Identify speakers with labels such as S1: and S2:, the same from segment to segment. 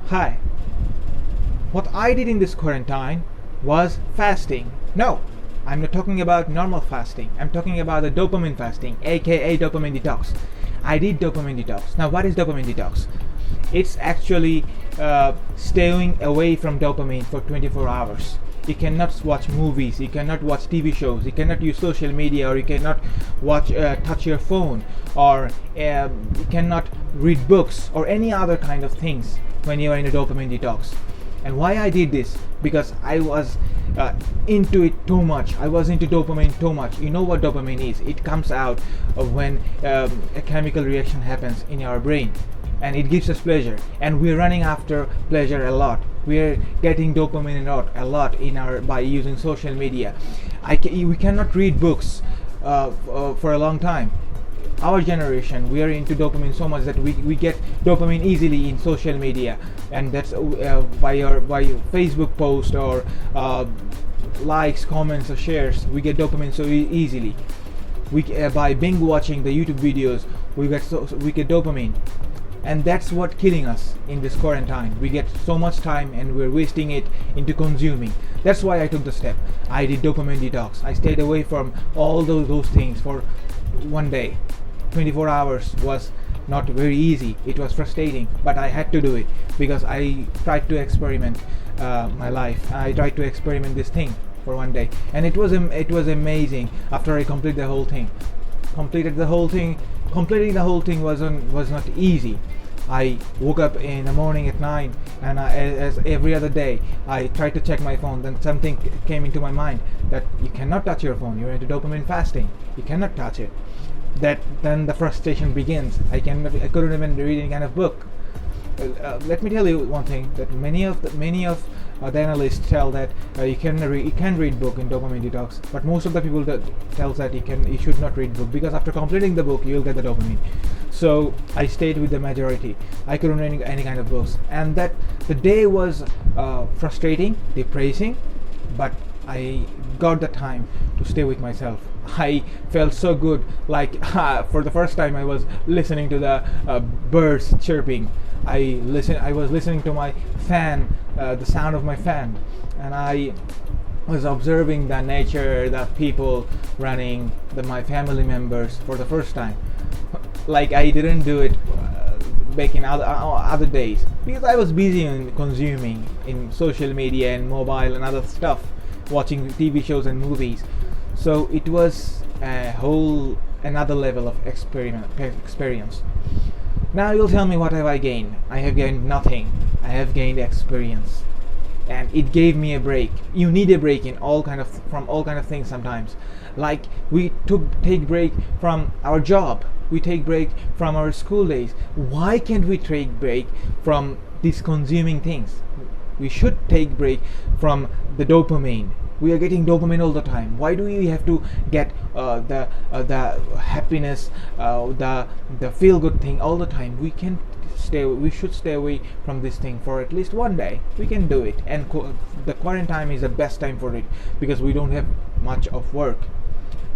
S1: Hi. What I did in this quarantine was fasting. No, I'm not talking about normal fasting. I'm talking about the dopamine fasting, aka dopamine detox. I did dopamine detox. Now, what is dopamine detox? It's actually staying away from dopamine for 24 hours. You cannot watch movies, you cannot watch TV shows, you cannot use social media, or you cannot touch your phone, or you cannot read books or any other kind of things when you are in a dopamine detox. And why I did this? Because I was into it too much. I was into dopamine too much. You know what dopamine is? It comes out when a chemical reaction happens in our brain, and it gives us pleasure. And we're running after pleasure a lot. We're getting dopamine a lot in our by using social media. We cannot read books for a long time. Our generation, we are into dopamine so much that we get dopamine easily in social media, and that's by your Facebook post or likes, comments, or shares. We get dopamine so easily. By binge watching the YouTube videos, we get dopamine, and that's what killing us in this quarantine. We get so much time and we're wasting it into consuming. That's why I took the step. I did dopamine detox. I stayed away from all those things for one day. 24 hours was not very easy. It was frustrating, but I had to do it because I tried to experiment my life. I tried to experiment this thing for one day, and it was amazing. After I completed the whole thing, completing the whole thing was not easy. I woke up in the morning at 9, and as every other day, I tried to check my phone. Then something came into my mind that you cannot touch your phone. You're into dopamine fasting. You cannot touch it. Then the frustration begins. I couldn't even read any kind of book. Let me tell you one thing, that many of the analysts tell that you can read book in dopamine detox, but most of the people that tells that you should not read book, because after completing the book you'll get the dopamine. So I stayed with the majority. I couldn't read any kind of books, and that the day was frustrating, depressing, but I got the time to stay with myself. I felt so good, like for the first time I was listening to the birds chirping. I was listening to my fan, the sound of my fan, and I was observing the nature, the people running, my family members for the first time. Like I didn't do it back in other days, because I was busy in consuming in social media and mobile and other stuff, watching TV shows and movies. So it was a whole another level of experience. Now you'll tell me, what have I gained? I have gained nothing. I have gained experience, and it gave me a break. You need a break from all kind of things sometimes. Like we take break from our job. We take break from our school days. Why can't we take break from these consuming things? We should take break from the dopamine. We are getting dopamine all the time. Why do we have to get the happiness, the feel good thing all the time? We should stay away from this thing for at least one day. We can do it, and the quarantine is the best time for it, because we don't have much of work,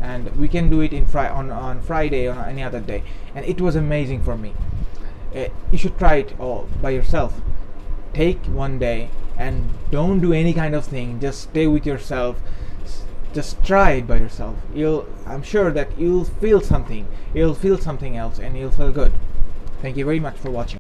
S1: and we can do it on Friday or any other day. And it was amazing for me. You should try it all by yourself. Take one day and don't do any kind of thing. Just stay with yourself. Just try it by yourself. I'm sure that you'll feel something. You'll feel something else, and you'll feel good. Thank you very much for watching.